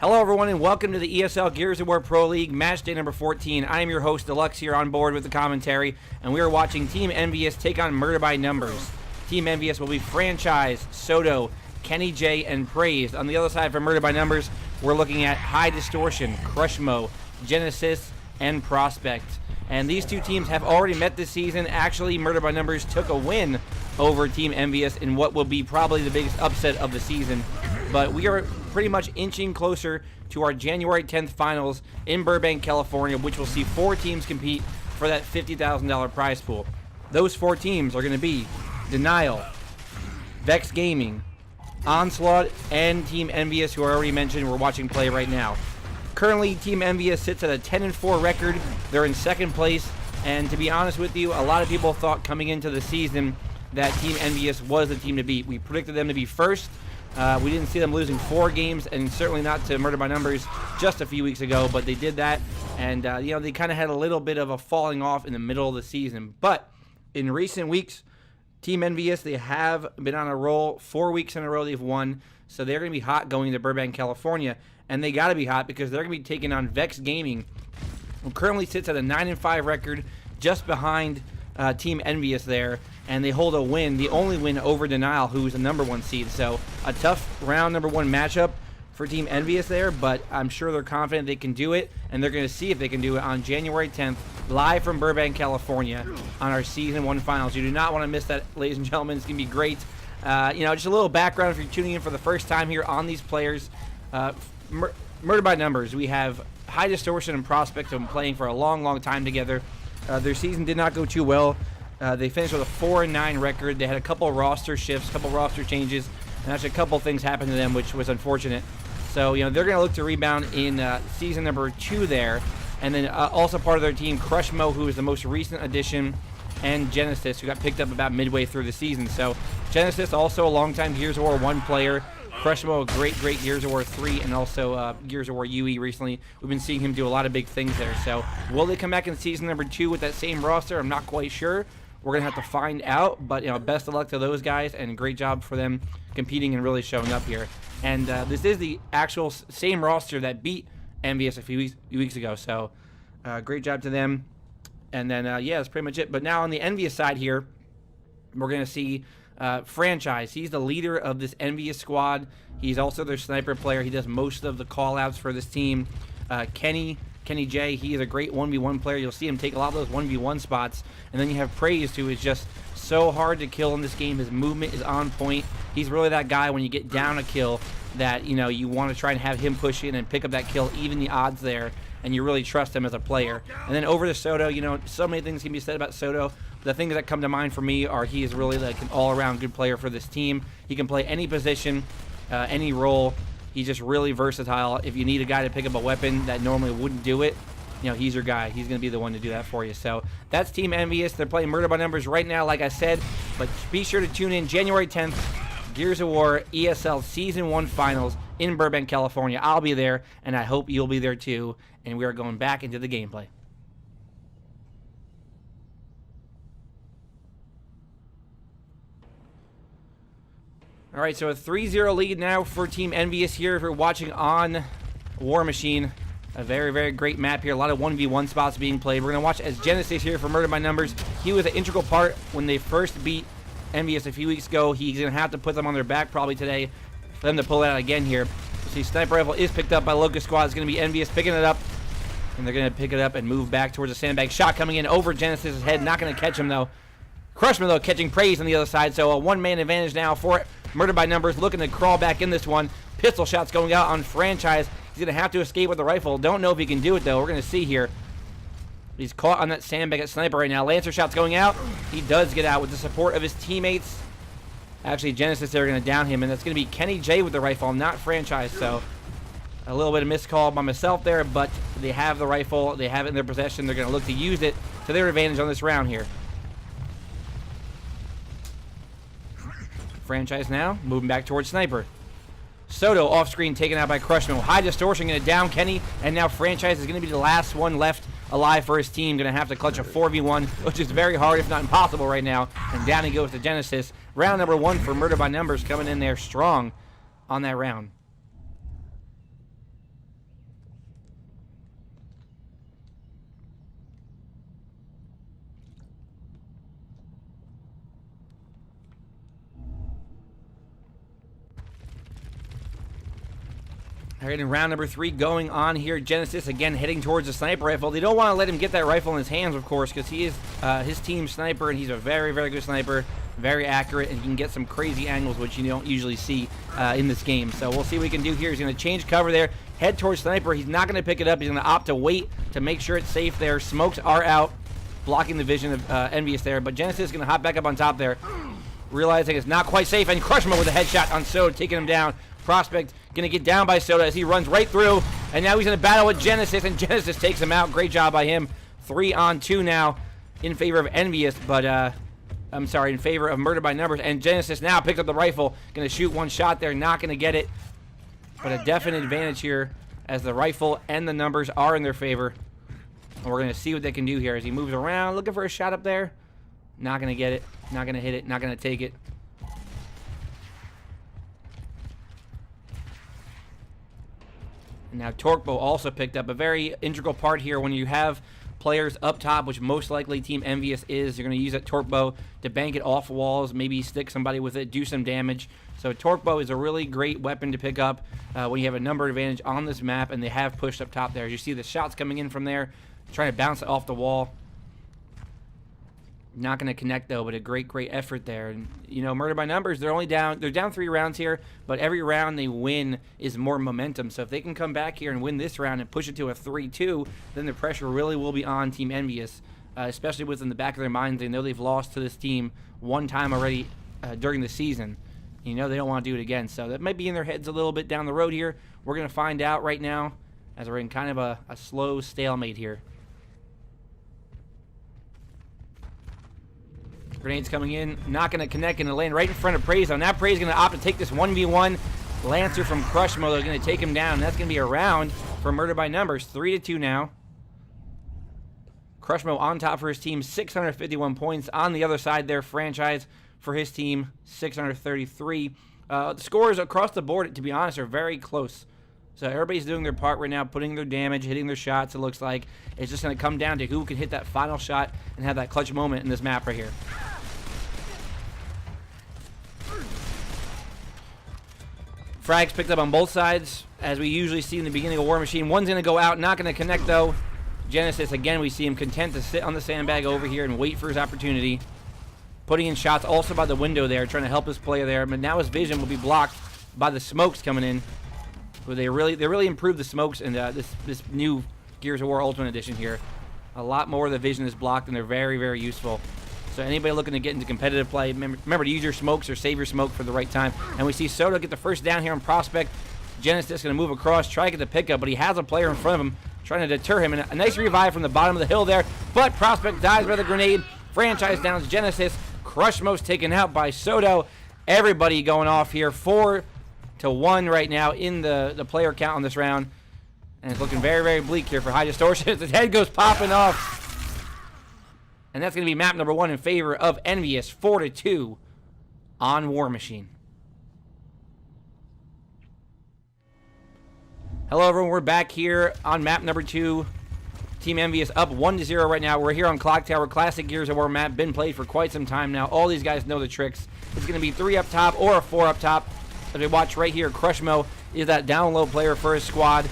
Hello everyone and welcome to the ESL Gears of War Pro League match day number 14. I am your host Deluxe here on board with the commentary, and we are watching Team EnVyUs take on Murder by Numbers. Team EnVyUs will be Franchise, Soto, Kenny J, and Praised. On the other side for Murder by Numbers, we're looking at High Distortion, Crushmo, Genesis, and Prospect. And these two teams have already met this season. Actually, Murder by Numbers took a win over Team EnVyUs in what will be probably the biggest upset of the season. But we are pretty much inching closer to our January 10th finals in Burbank, California, which will see 4 teams compete for that $50,000 prize pool. Those 4 teams are going to be Denial, Vex Gaming, Onslaught, and Team EnVyUs, who I already mentioned we're watching play right now. Currently, Team EnVyUs sits at a 10-4 record. They're in second place, and to be honest with you, a lot of people thought coming into the season that Team EnVyUs was the team to beat. We predicted them to be first. We didn't see them losing 4 games, and certainly not to Murder by Numbers just a few weeks ago, but they did that, and they kind of had a little bit of a falling off in the middle of the season. But in recent weeks, Team EnVyUs, they have been on a roll. 4 weeks in a row they've won, so they're going to be hot going to Burbank, California, and they got to be hot because they're going to be taking on Vex Gaming, who currently sits at a 9-5 record, just behind Team EnVyUs there, and they hold a win, the only win over Denial, who's the number 1 seed. So a tough round number 1 matchup for Team EnVyUs there, but I'm sure they're confident they can do it, and they're going to see if they can do it on January 10th, live from Burbank, California, on our Season 1 finals. You do not want to miss that, ladies and gentlemen. It's going to be great. Just a little background if you're tuning in for the first time here on these players. Murder by Numbers, we have High Distortion and Prospect have been playing for a long, long time together. Their season did not go too well. They finished with a 4-9 record. They had a couple roster shifts, a couple roster changes, and actually a couple things happened to them, which was unfortunate. So, they're going to look to rebound in season number 2 there. And then also part of their team, Crushmo, who is the most recent addition, and Genesis, who got picked up about midway through the season. So, Genesis, also a longtime Gears of War 1 player. Crushmo, a great Gears of War 3, and also Gears of War UE recently. We've been seeing him do a lot of big things there. So, will they come back in season number 2 with that same roster? I'm not quite sure. We're going to have to find out, but best of luck to those guys, and great job for them competing and really showing up here. And this is the actual same roster that beat EnVyUs a few weeks ago, so great job to them. And then, that's pretty much it. But now on the EnVyUs side here, we're going to see Franchise. He's the leader of this EnVyUs squad. He's also their sniper player. He does most of the call-outs for this team. Kenny J, he is a great 1v1 player. You'll see him take a lot of those 1v1 spots. And then you have Praised, who is just so hard to kill in this game. His movement is on point. He's really that guy when you get down a kill that, you want to try and have him push in and pick up that kill, even the odds there, and you really trust him as a player. And then over to Soto, so many things can be said about Soto. The things that come to mind for me are he is really like an all-around good player for this team. He can play any position, any role. He's just really versatile. If you need a guy to pick up a weapon that normally wouldn't do it, he's your guy. He's going to be the one to do that for you. So that's Team EnVyUs. They're playing Murder by Numbers right now, like I said. But be sure to tune in January 10th, Gears of War ESL Season 1 Finals in Burbank, California. I'll be there, and I hope you'll be there too. And we are going back into the gameplay. All right, so a 3-0 lead now for Team EnVyUs here. If you're watching on War Machine, a very, very great map here. A lot of 1v1 spots being played. We're going to watch as Genesis here for Murder by Numbers. He was an integral part when they first beat EnVyUs a few weeks ago. He's going to have to put them on their back probably today for them to pull it out again here. See, Sniper Rifle is picked up by Locust Squad. It's going to be EnVyUs picking it up, and they're going to pick it up and move back towards the sandbag. Shot coming in over Genesis' head. Not going to catch him, though. Crushman, though, catching Praise on the other side, so a one-man advantage now for Murder by Numbers, looking to crawl back in this one. Pistol shots going out on Franchise. He's going to have to escape with the rifle. Don't know if he can do it, though. We're going to see here. He's caught on that sandbag at Sniper right now. Lancer shots going out. He does get out with the support of his teammates. Actually, Genesis, they're going to down him, and that's going to be Kenny J with the rifle, not Franchise, so a little bit of miscall by myself there, but they have the rifle. They have it in their possession. They're going to look to use it to their advantage on this round here. Franchise now, moving back towards Sniper. Soto off screen, taken out by Crushman. High Distortion going to down Kenny, and now Franchise is going to be the last one left alive for his team. Going to have to clutch a 4v1, which is very hard, if not impossible right now. And down he goes to Genesis. Round number 1 for Murder by Numbers, coming in there strong on that round. All right, in round number 3 going on here. Genesis again heading towards the sniper rifle. They don't want to let him get that rifle in his hands, of course, because he is his team's sniper, and he's a very, very good sniper, very accurate, and he can get some crazy angles, which you don't usually see in this game. So we'll see what he can do here. He's going to change cover there, head towards sniper. He's not going to pick it up. He's going to opt to wait to make sure it's safe there. Smokes are out, blocking the vision of EnVyUs there, but Genesis is going to hop back up on top there, realizing it's not quite safe, and crush him with a headshot on Soda, taking him down. Prospect going to get down by Soda as he runs right through, and now he's in a battle with Genesis, and Genesis takes him out. Great job by him. 3-on-2 now in favor of EnVyUs, but I'm sorry, in favor of Murder by Numbers, and Genesis now picks up the rifle, going to shoot one shot there, not going to get it, but a definite advantage here as the rifle and the numbers are in their favor, and we're going to see what they can do here as he moves around, looking for a shot up there. Not going to get it, not going to hit it, not going to take it. Now Torquebo also picked up a very integral part here when you have players up top, which most likely Team EnVyUs is. You're going to use that Torquebo to bank it off walls, maybe stick somebody with it, do some damage. So Torquebo is a really great weapon to pick up when you have a number advantage on this map, and they have pushed up top there. As you see the shots coming in from there, trying to bounce it off the wall. Not going to connect though, but a great effort there. And you know, Murder by Numbers, they're down 3 rounds here, but every round they win is more momentum. So if they can come back here and win this round and push it to a 3-2, then the pressure really will be on Team EnVyUs, especially within the back of their minds. They know they've lost to this team one time already during the season. You know they don't want to do it again. So that might be in their heads a little bit down the road here. We're going to find out right now as we're in kind of a slow stalemate here. Grenades coming in, not going to connect, going to land right in front of Praise. Now Praise going to opt to take this 1v1. Lancer from Crush Mode going to take him down. That's going to be a round for Murder by Numbers. 3-2 now. Crush Mode on top for his team, 651 points. On the other side there, Franchise for his team, 633. The scores across the board, to be honest, are very close. So everybody's doing their part right now, putting their damage, hitting their shots, it looks like. It's just going to come down to who can hit that final shot and have that clutch moment in this map right here. Frags picked up on both sides, as we usually see in the beginning of War Machine. One's going to go out, not going to connect though. Genesis, again, we see him content to sit on the sandbag over here and wait for his opportunity. Putting in shots also by the window there, trying to help his player there. But now his vision will be blocked by the smokes coming in. They really improved the smokes in this new Gears of War Ultimate Edition here. A lot more of the vision is blocked, and they're very useful. So anybody looking to get into competitive play, remember to use your smokes or save your smoke for the right time. And we see Soda get the first down here on Prospect. Genesis going to move across, try to get the pickup, but he has a player in front of him trying to deter him. And a nice revive from the bottom of the hill there, but Prospect dies by the grenade. Franchise downs Genesis. Crush Most taken out by Soda. Everybody going off here. 4-1 right now in the player count on this round. And it's looking very bleak here for High Distortion. His head goes popping off. And that's going to be map number 1 in favor of EnVyUs, 4-2 on War Machine. Hello, everyone. We're back here on map number 2. Team EnVyUs up 1-0 right now. We're here on Clock Tower. Classic Gears of War map. Been played for quite some time now. All these guys know the tricks. It's going to be 3 up top or a 4 up top. As we watch right here, Crushmo is that down low player for his squad.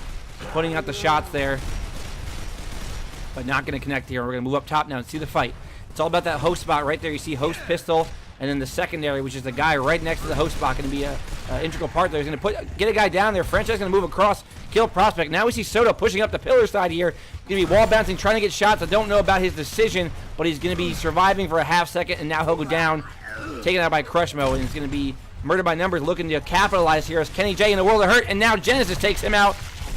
Putting out the shots there. But not going to connect here. We're going to move up top now and see the fight. It's all about that host spot right there. You see host pistol, and then the secondary, which is the guy right next to the host spot, going to be a integral part there. He's going to get a guy down there. Franchise going to move across, kill Prospect. Now we see Soda pushing up the pillar side here. Going to be wall bouncing, trying to get shots. I don't know about his decision, but he's going to be surviving for a half second, and now he'll go down, taken out by Crushmo, and it's going to be Murder by Numbers looking to capitalize here as Kenny J in the World of Hurt, and now Genesis takes him out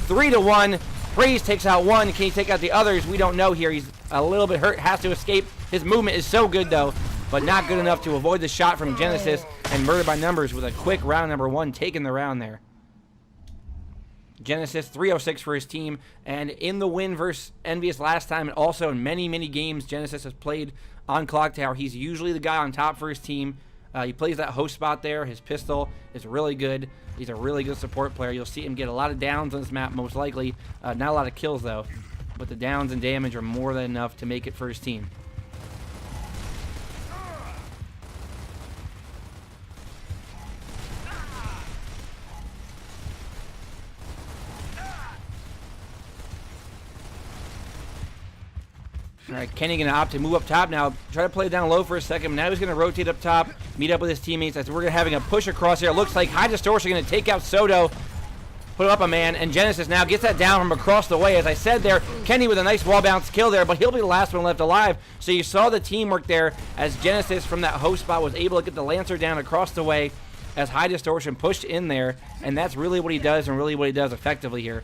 3-1. Praise takes out one. Can he take out the others? We don't know here. He's a little bit hurt, has to escape. His movement is so good, though, but not good enough to avoid the shot from Genesis, and Murder by Numbers with a quick round number 1, taking the round there. Genesis, 306 for his team, and in the win versus EnVyUs last time, and also in many games Genesis has played on Clock Tower, he's usually the guy on top for his team. He plays that host spot there. His pistol is really good. He's a really good support player. You'll see him get a lot of downs on this map, most likely. Not a lot of kills, though. But the downs and damage are more than enough to make it for his team. All right, Kenny going to opt to move up top now. Try to play down low for a second. Now he's going to rotate up top, meet up with his teammates. As we're having a push across here. It looks like High Distortion going to take out Soto. Put up a man, and Genesis now gets that down from across the way. As I said there, Kenny with a nice wall bounce kill there, but he'll be the last one left alive. So you saw the teamwork there as Genesis from that host spot was able to get the Lancer down across the way as High Distortion pushed in there, and that's really what he does and really what he does effectively here.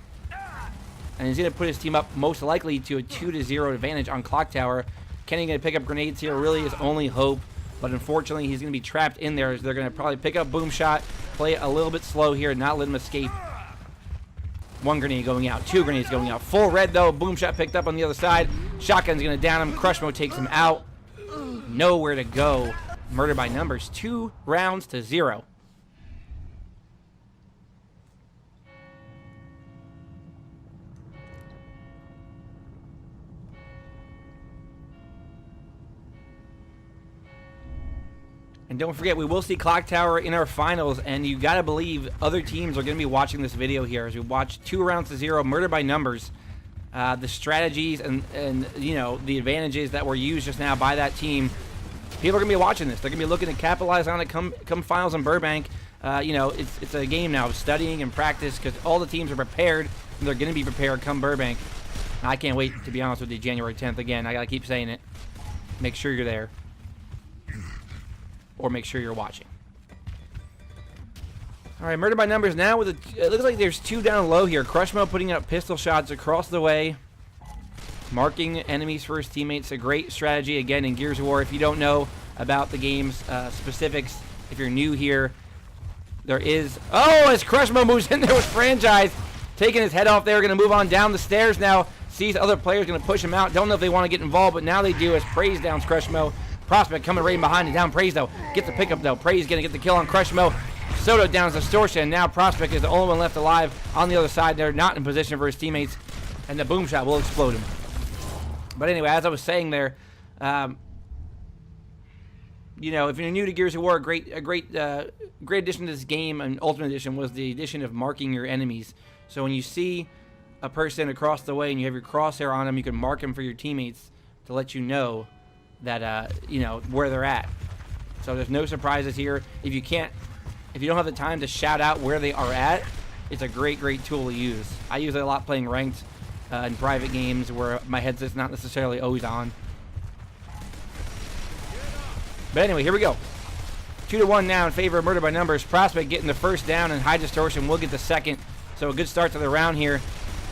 And he's going to put his team up most likely to a 2-0 advantage on Clock Tower. Kenny going to pick up grenades here, really his only hope, but unfortunately he's going to be trapped in there as they're going to probably pick up Boom Shot, play it a little bit slow here, not let him escape. One grenade going out, two grenades going out. Full red though, Boom Shot picked up on the other side. Shotgun's gonna down him, Crush Mode takes him out. Nowhere to go. Murder by numbers, 2 rounds to 0. And don't forget, we will see Clock Tower in our finals, and you gotta believe other teams are gonna be watching this video here as we watch 2 rounds to 0, Murder by Numbers. The strategies and you know, the advantages that were used just now by that team. People are gonna be watching this. They're gonna be looking to capitalize on it come finals in Burbank. You know, it's a game now of studying and practice because all the teams are prepared, and they're gonna be prepared come Burbank. I can't wait, to be honest with you, January 10th again. I gotta keep saying it. Make sure you're there. Or make sure you're watching. All right, Murder by Numbers now with it looks like there's 2 down low here. Crush Mode putting up pistol shots across the way, marking enemies for his teammates. A great strategy again in Gears of War. If you don't know about the game's specifics, if you're new here, there is. Oh, as Crush Mode moves in there with Franchise, taking his head off there, going to move on down the stairs now. Sees other players going to push him out. Don't know if they want to get involved, but now they do as Praise downs Crush Mode. Prospect coming right in behind and down Praise though. Gets the pickup though. Praise gonna get the kill on Crush Mode. Soto downs Distortion, and now Prospect is the only one left alive on the other side. They're not in position for his teammates, and the Boom Shot will explode him. But anyway, as I was saying there, you know, if you're new to Gears of War, a great addition to this game and Ultimate Edition was the addition of marking your enemies. So when you see a person across the way and you have your crosshair on them, you can mark them for your teammates to let you know that you know where they're at. So there's no surprises here. If you don't have the time to shout out where they are at, it's a great tool to use. I use it a lot playing ranked in private games where my headset's not necessarily always on. But anyway, here we go. 2-1 now in favor of Murder by Numbers. Prospect getting the first down, and High Distortion will get the second. So a good start to the round here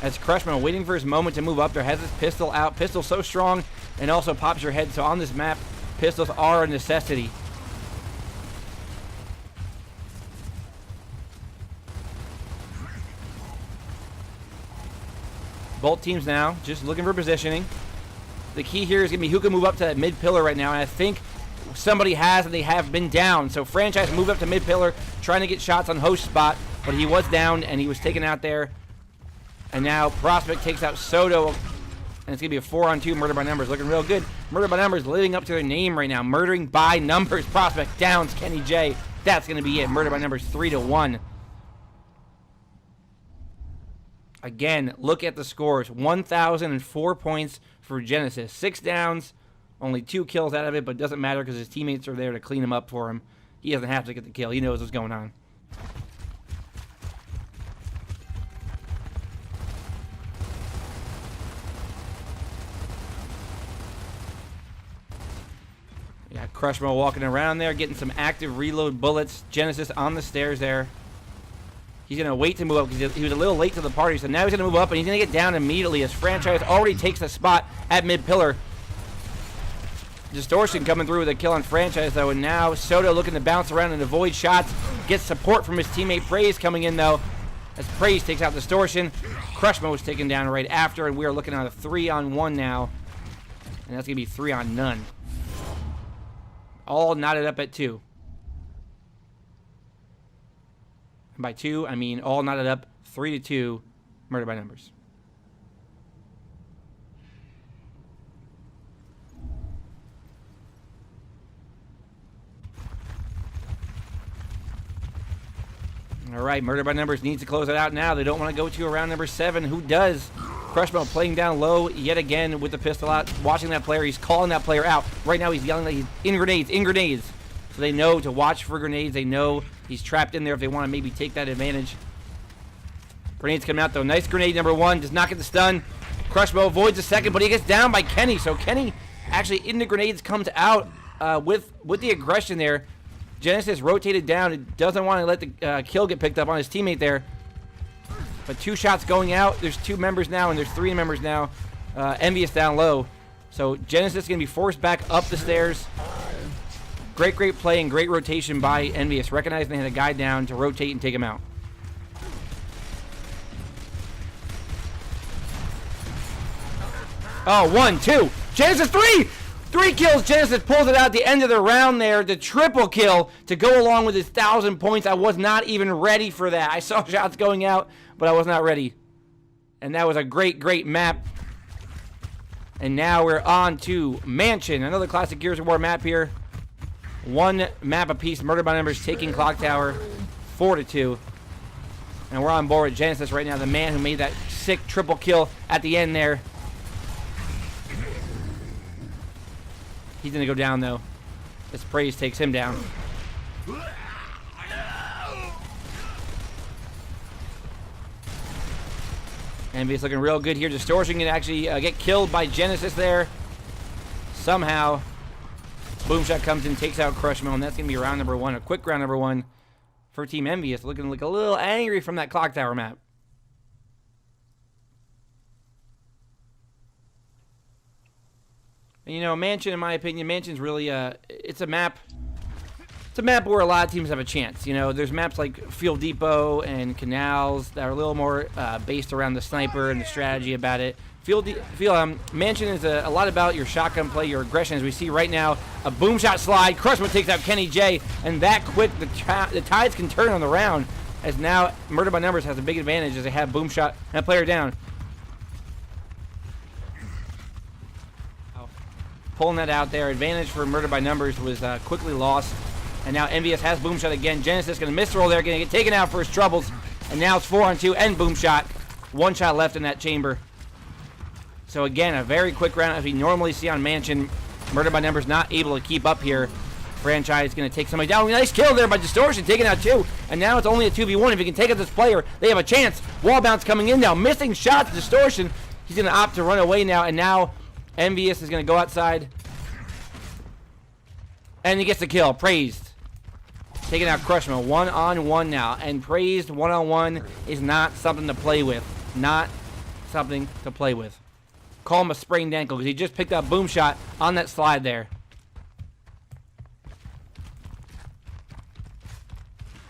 as Crushman waiting for his moment to move up there, has his pistol out. Pistol so strong and also pops your head. So on this map, pistols are a necessity. Both teams now just looking for positioning. The key here is going to be who can move up to that mid pillar right now, and I think somebody has, and they have been down. So Franchise moved up to mid pillar, trying to get shots on host spot, but he was down and he was taken out there. And now Prospect takes out Soto, and it's going to be a 4-on-2 Murder by Numbers. Looking real good. Murder by Numbers living up to their name right now. Murdering by Numbers. Prospect downs Kenny J. That's going to be it. Murder by Numbers 3-1. Again, look at the scores. 1,004 points for Genesis. 6 downs, only 2 kills out of it, but it doesn't matter because his teammates are there to clean him up for him. He doesn't have to get the kill. He knows what's going on. Yeah, Crushmo walking around there, getting some active reload bullets. Genesis on the stairs there. He's going to wait to move up because he was a little late to the party, so now he's going to move up, and he's going to get down immediately as Franchise already takes the spot at mid-pillar. Distortion coming through with a kill on Franchise, though, and now Soto looking to bounce around and avoid shots. Gets support from his teammate Praise coming in, though, as Praise takes out Distortion. Crushmo was taken down right after, and we are looking at a 3-on-1 now, and that's going to be 3-on-none. All knotted up at 2. And by 2, I mean all knotted up 3-2, Murder by Numbers. All right, Murder by Numbers needs to close it out now. They don't want to go to round number 7. Who does? Crushmo playing down low yet again with the pistol out, watching that player. He's calling that player out. Right now he's yelling that he's in grenades, in grenades. So they know to watch for grenades. They know he's trapped in there if they want to maybe take that advantage. Grenades coming out though. Nice grenade number 1. Does not get the stun. Crushmo avoids the second, but he gets down by Kenny. So Kenny actually in the grenades comes out with the aggression there. Genesis rotated down. It doesn't want to let the kill get picked up on his teammate there. But 2 shots going out. There's 2 members now, and there's 3 members now. EnVyUs down low. So Genesis is going to be forced back up the stairs. Great play and great rotation by EnVyUs, recognizing they had a guy down to rotate and take him out. Oh, 1, 2. Genesis 3! 3 kills. Genesis pulls it out at the end of the round there. The triple kill to go along with his 1,000 points. I was not even ready for that. I saw shots going out, but I was not ready. And that was a great map. And now we're on to Mansion. Another classic Gears of War map here. 1 map apiece. Murder by Numbers taking Clock Tower 4-2. And we're on board with Genesis right now. The man who made that sick triple kill at the end there. He's going to go down, though. This Praise takes him down. EnVyUs looking real good here. Distortion can actually get killed by Genesis there. Somehow. Boomshot comes in, takes out Crushmo, and that's going to be round number 1. A quick round number 1 for Team EnVyUs. Looking like a little angry from that Clock Tower map. And, you know, Mansion, in my opinion, Mansion's really it's a map where a lot of teams have a chance. You know, there's maps like Field Depot and Canals that are a little more based around the sniper and the strategy about it. Mansion is a lot about your shotgun play, your aggression, as we see right now. A boom shot slide. Crushmo takes out Kenny J, and that quick, the tides can turn on the round, as now Murder by Numbers has a big advantage as they have boom shot and a player down. Pulling that out there. Advantage for Murder by Numbers was quickly lost. And now EnVyUs has Boomshot again. Genesis going to miss the roll there. Going to get taken out for his troubles. And now it's 4-on-2 and Boomshot. 1 shot left in that chamber. So again, a very quick round as we normally see on Mansion. Murder by Numbers not able to keep up here. Franchise going to take somebody down. Nice kill there by Distortion. Taking out 2. And now it's only a 2v1. If he can take out this player, they have a chance. Wall bounce coming in now. Missing shots. Distortion. He's going to opt to run away now. And now EnVyUs is going to go outside. And he gets the kill. Praised. Taking out Crushmo. 1-on-1 now. And Praised 1-on-1 is not something to play with. Not something to play with. Call him a sprained ankle because he just picked up Boomshot on that slide there.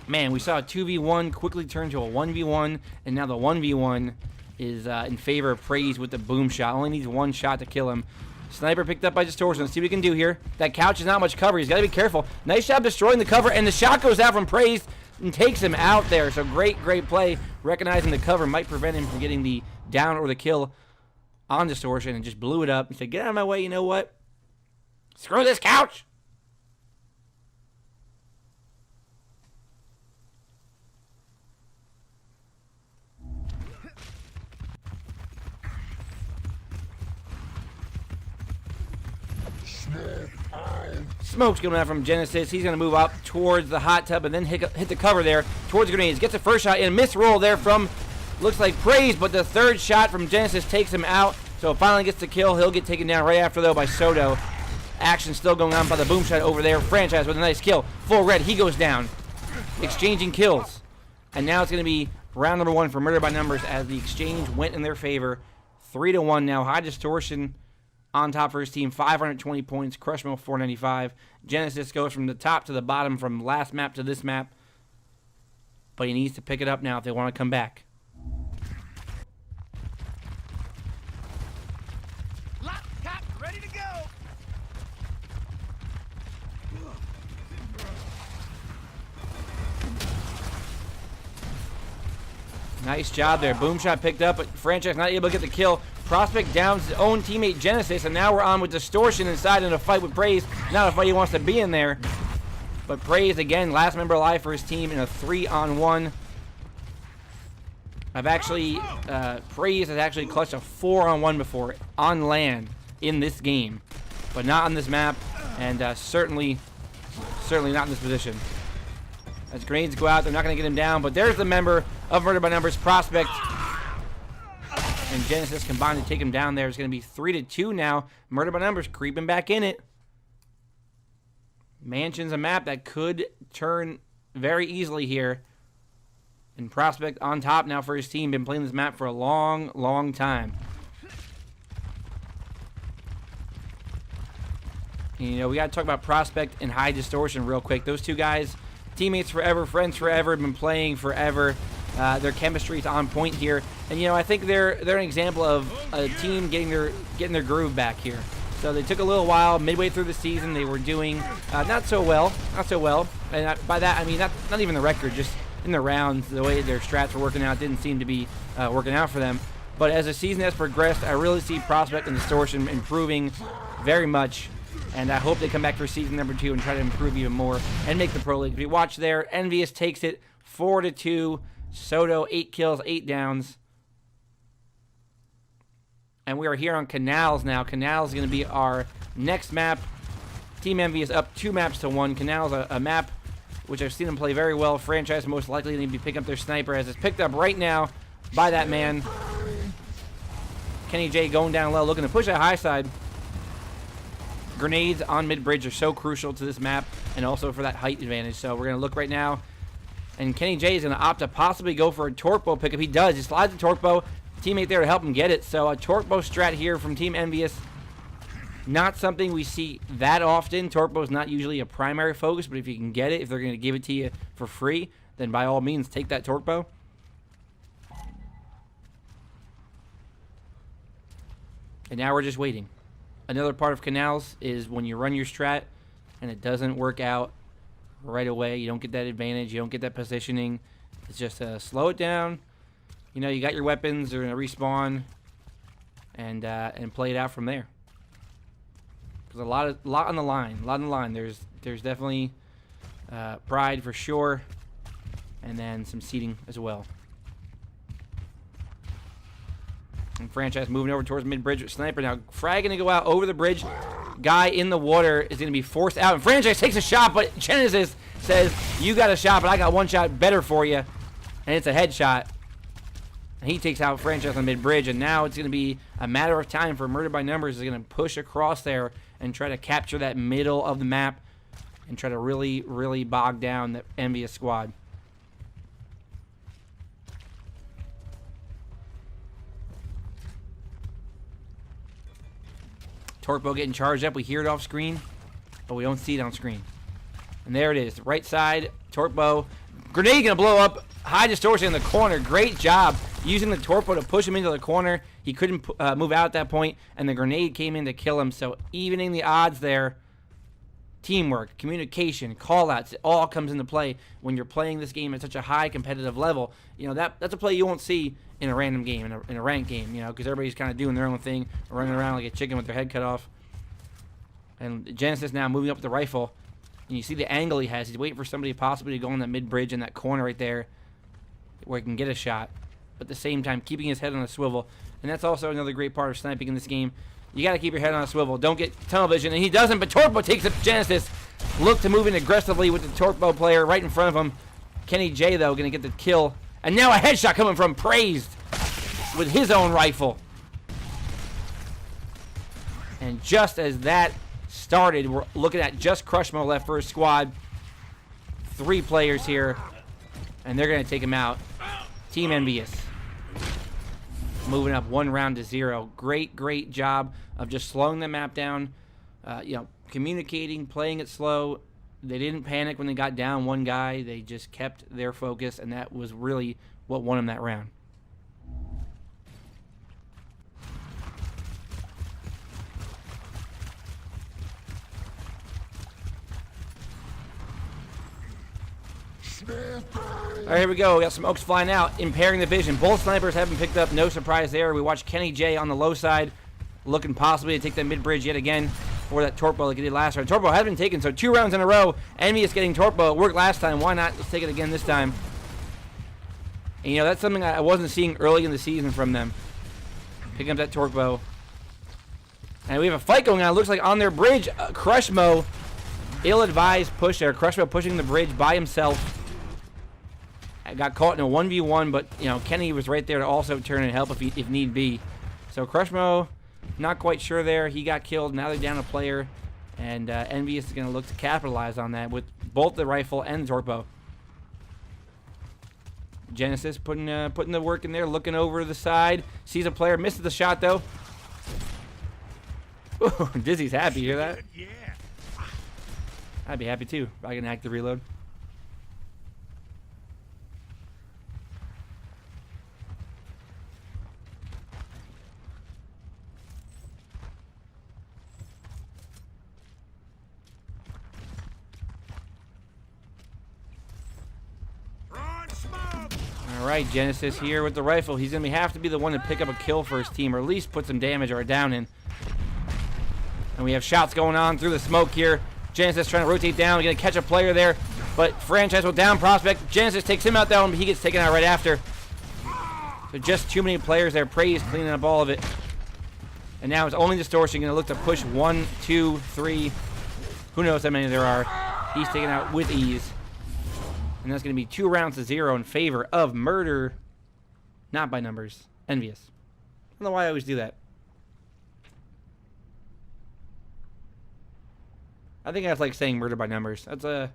Man, we saw a 2v1 quickly turn to a 1v1. And now the 1v1 is in favor of Praise with the boom shot. Only needs 1 shot to kill him. Sniper picked up by Distortion. Let's see what we can do here. That couch is not much cover. He's got to be careful. Nice job destroying the cover, and the shot goes out from Praise and takes him out there. So great play. Recognizing the cover might prevent him from getting the down or the kill on Distortion, and just blew it up. He said, get out of my way, you know what? Screw this couch! Smoke's going out from Genesis. He's going to move up towards the hot tub and then hit the cover there towards the grenades. Gets the first shot in. Miss roll there from, looks like Praise, but the 3rd shot from Genesis takes him out. So finally gets the kill. He'll get taken down right after, though, by Soto. Action still going on by the boom shot over there. Franchise with a nice kill. Full red. He goes down. Exchanging kills. And now it's going to be round number 1 for Murder by Numbers as the exchange went in their favor. 3-1 now. High Distortion on top for his team, 520 points. Crushmo 495. Genesis goes from the top to the bottom from last map to this map. But he needs to pick it up now if they want to come back. Lock, cock, ready to go. Nice job there. Boomshot picked up, but Franchise not able to get the kill. Prospect downs his own teammate Genesis, and now we're on with Distortion inside in a fight with Praise. Not a fight he wants to be in there. But Praise, again, last member alive for his team in a 3-on-1. I've actually, Praise has actually clutched a 4-on-1 before on land in this game, but not on this map, and certainly not in this position. As grenades go out, they're not going to get him down, but there's the member of Murder by Numbers, Prospect, and Genesis combined to take him down there. It's going to be 3-2 now. Murder by Numbers creeping back in it. Mansion's a map that could turn very easily here. And Prospect on top now for his team. Been playing this map for a long time. And, you know, we got to talk about Prospect and High Distortion real quick. Those two guys, teammates forever, friends forever, been playing forever. Their chemistry is on point here. And, you know, I think they're an example of a team getting their groove back here. So they took a little while. Midway through the season, they were doing not so well. And by that, I mean not even the record, just in the rounds, the way their strats were working out didn't seem to be working out for them. But as the season has progressed, I really see Prospect and Distortion improving very much. And I hope they come back for season number 2 and try to improve even more and make the Pro League. If you watch there, EnVyUs takes it 4-2. Soto, 8 kills, 8 downs. And we are here on Canals now. Canals is going to be our next map. Team EnVyUs up 2 maps to 1. Canals, a map which I've seen them play very well. Franchise most likely going to be picking up their sniper, as it's picked up right now by that man. Kenny J going down low, looking to push that high side. Grenades on mid-bridge are so crucial to this map and also for that height advantage. So we're going to look right now. And Kenny J is going to opt to possibly go for a torque bow pickup. He does. He slides the torque bow. Teammate there to help him get it. So a torque bow strat here from Team EnVyUs. Not something we see that often. Torque bow is not usually a primary focus, but if you can get it, if they're going to give it to you for free, then by all means take that torque bow. And now we're just waiting. Another part of Canals is when you run your strat and it doesn't work out right away. You don't get that advantage. You don't get that positioning. It's just slow it down. You know, you got your weapons. They're going to respawn and play it out from there. There's a lot on the line. There's definitely pride for sure, and then some seeding as well. And Franchise moving over towards mid-bridge with Sniper. Now, Frag going to go out over the bridge. Guy in the water is going to be forced out. And Franchise takes a shot, but Genesis says, you got a shot, but I got one shot better for you. And it's a headshot. And he takes out Franchise on mid-bridge. And now it's going to be a matter of time for Murder by Numbers is going to push across there and try to capture that middle of the map and try to really bog down the EnVyUs squad. Torpo getting charged up. We hear it off screen, but we don't see it on screen. And there it is. Right side, Torpo. Grenade going to blow up. High Distortion in the corner. Great job using the Torpo to push him into the corner. He couldn't move out at that point, and the grenade came in to kill him. So evening the odds there. Teamwork, communication, call-outs, it all comes into play when you're playing this game at such a high competitive level. You know, that's a play you won't see in a random game, in a ranked game, you know, because everybody's kind of doing their own thing, running around like a chicken with their head cut off. And Genesis now moving up with the rifle, and you see the angle he has. He's waiting for somebody possibly to go on that mid-bridge in that corner right there where he can get a shot, but at the same time keeping his head on a swivel. And that's also another great part of sniping in this game. You got to keep your head on a swivel. Don't get tunnel vision. And he doesn't, but Torpo takes it. Genesis look to move in aggressively with the Torpo player right in front of him. Kenny J, though, going to get the kill. And now a headshot coming from Praised with his own rifle. And just as that started, we're looking at just Crush Mode left for his squad. 3 players here. And they're going to take him out. Team EnVyUs. Moving up 1 round to 0. Great job of just slowing the map down. You know, communicating, playing it slow. They didn't panic when they got down one guy. They just kept their focus, and that was really what won them that round. All right, here we go. We got some Oaks flying out, impairing the vision. Both snipers have been picked up. No surprise there. We watched Kenny J on the low side, looking possibly to take that mid-bridge yet again for that Torpo like he did last round. Torpo has been taken, so 2 rounds in a row. EnVyUs getting Torpo. It worked last time. Why not? Let's take it again this time. And, that's something I wasn't seeing early in the season from them. Picking up that torque bow. And we have a fight going on. It looks like on their bridge, Crushmo, ill-advised push there. Crushmo pushing the bridge by himself. I got caught in a 1v1, but, Kenny was right there to also turn and help if need be. So Crushmo, not quite sure there. He got killed. Now they're down a player. And EnVyUs is going to look to capitalize on that with both the rifle and the torque bow. Genesis putting the work in there, looking over to the side. Sees a player, misses the shot, though. Ooh, Dizzy's happy. You hear that? Yeah. I'd be happy, too. If I can active reload. All right, Genesis here with the rifle. He's going to have to be the one to pick up a kill for his team, or at least put some damage or a down in. And we have shots going on through the smoke here. Genesis trying to rotate down. We're going to catch a player there, but Franchise will down Prospect. Genesis takes him out down, but he gets taken out right after. So just too many players there. Praise cleaning up all of it. And now it's only Distortion going to look to push 1, 2, 3. Who knows how many there are. He's taken out with ease. And that's going to be 2 rounds to 0 in favor of Murder. Not by numbers. EnVyUs. I don't know why I always do that. I think I like saying Murder by numbers. That's one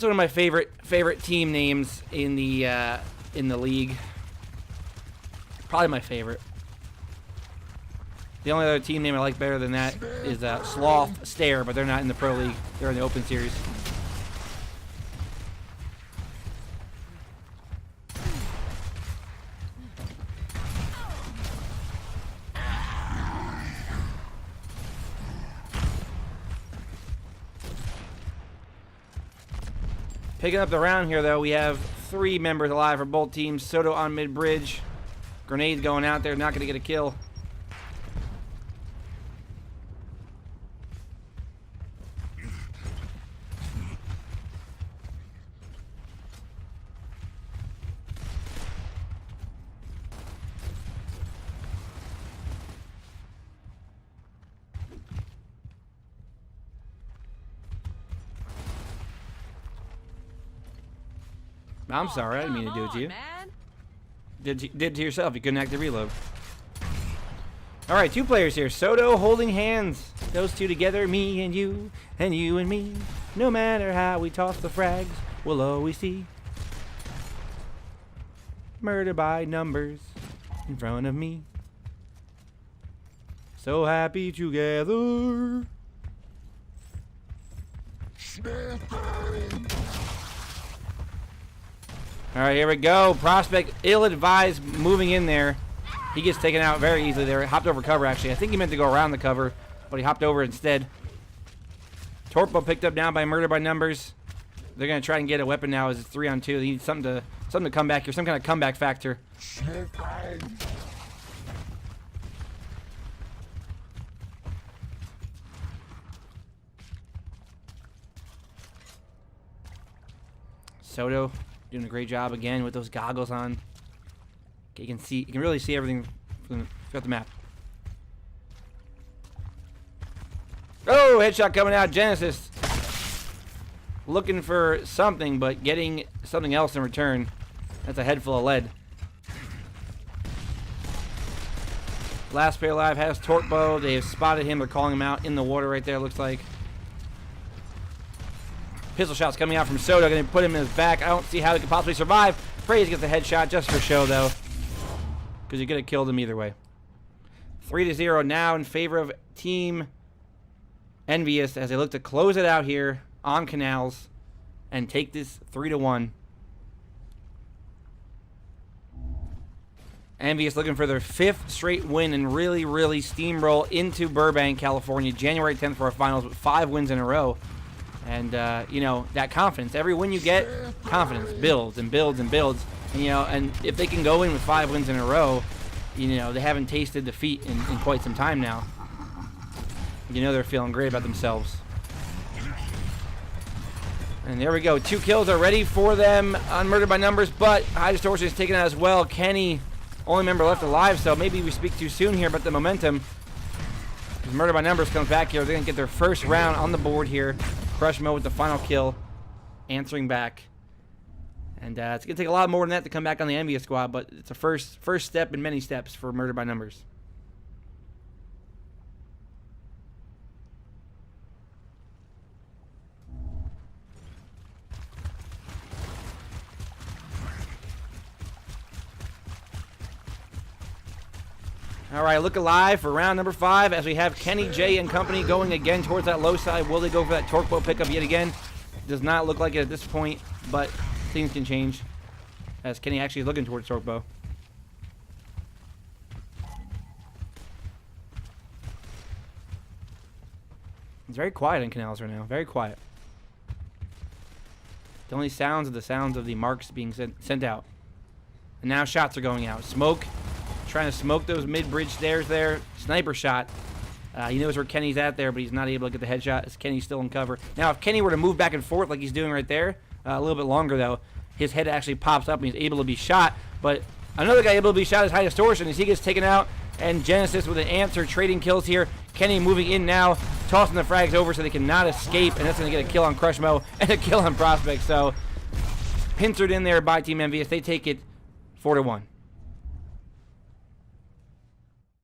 of my favorite team names in the league. Probably my favorite. The only other team name I like better than that is Sloth Stare, but they're not in the Pro League. They're in the Open Series. Picking up the round here, though, we have 3 members alive for both teams. Soto on mid-bridge. Grenades going out there, not going to get a kill. I'm sorry, I didn't mean to do it to you. Did it to yourself. You couldn't active reload. All right, 2 players here. Soto holding hands. Those 2 together, me and you and me. No matter how we toss the frags, we'll always see murder by numbers in front of me. So happy together. All right, here we go. Prospect, ill-advised, moving in there. He gets taken out very easily there. Hopped over cover, actually. I think he meant to go around the cover, but he hopped over instead. Torpo picked up now by Murder by Numbers. They're going to try and get a weapon now as it's 3-on-2. They need something to come back here, some kind of comeback factor. Soto doing a great job again with those goggles on. Okay, you can really see everything throughout the map. Oh, headshot coming out. Genesis looking for something, but getting something else in return. That's a head full of lead. Last player alive has torque bow. They have spotted him. They're calling him out in the water right there, looks like. Pistol shots coming out from Soto. Going to put him in his back. I don't see how he could possibly survive. Praise gets a headshot just for show, though, because you could have killed him either way. 3-0 now in favor of Team EnVyUs as they look to close it out here on Canals and take this 3-1. EnVyUs looking for their 5th straight win and really steamroll into Burbank, California, January 10th for our finals with 5 wins in a row. And, that confidence. Every win you get, confidence builds and builds and builds. And, and if they can go in with 5 wins in a row, they haven't tasted defeat in quite some time now. They're feeling great about themselves. And there we go. 2 kills already for them on Murder by Numbers, but High Distortion is taken out as well. Kenny, only member left alive, so maybe we speak too soon here, but the momentum. As Murder by Numbers comes back here, they're going to get their first round on the board here. Crush Mode with the final kill, answering back. And it's going to take a lot more than that to come back on the EnVyUs squad, but it's a first step in many steps for Murder by Numbers. All right, look alive for round number 5 as we have Kenny, J, and company going again towards that low side. Will they go for that torque bow pickup yet again? Does not look like it at this point, but things can change as Kenny actually is looking towards torque bow. It's very quiet in Canals right now. Very quiet. The only sounds are the sounds of the marks being sent out. And now shots are going out. Smoke. Trying to smoke those mid-bridge stairs there. Sniper shot. He knows where Kenny's at there, but he's not able to get the headshot as Kenny's still in cover. Now, if Kenny were to move back and forth like he's doing right there, a little bit longer though, his head actually pops up and he's able to be shot. But another guy able to be shot is High Distortion as he gets taken out. And Genesis with an answer, trading kills here. Kenny moving in now, tossing the frags over so they cannot escape, and that's going to get a kill on Crushmo and a kill on Prospect. So, pincered in there by Team EnVyUs. They take it 4-1.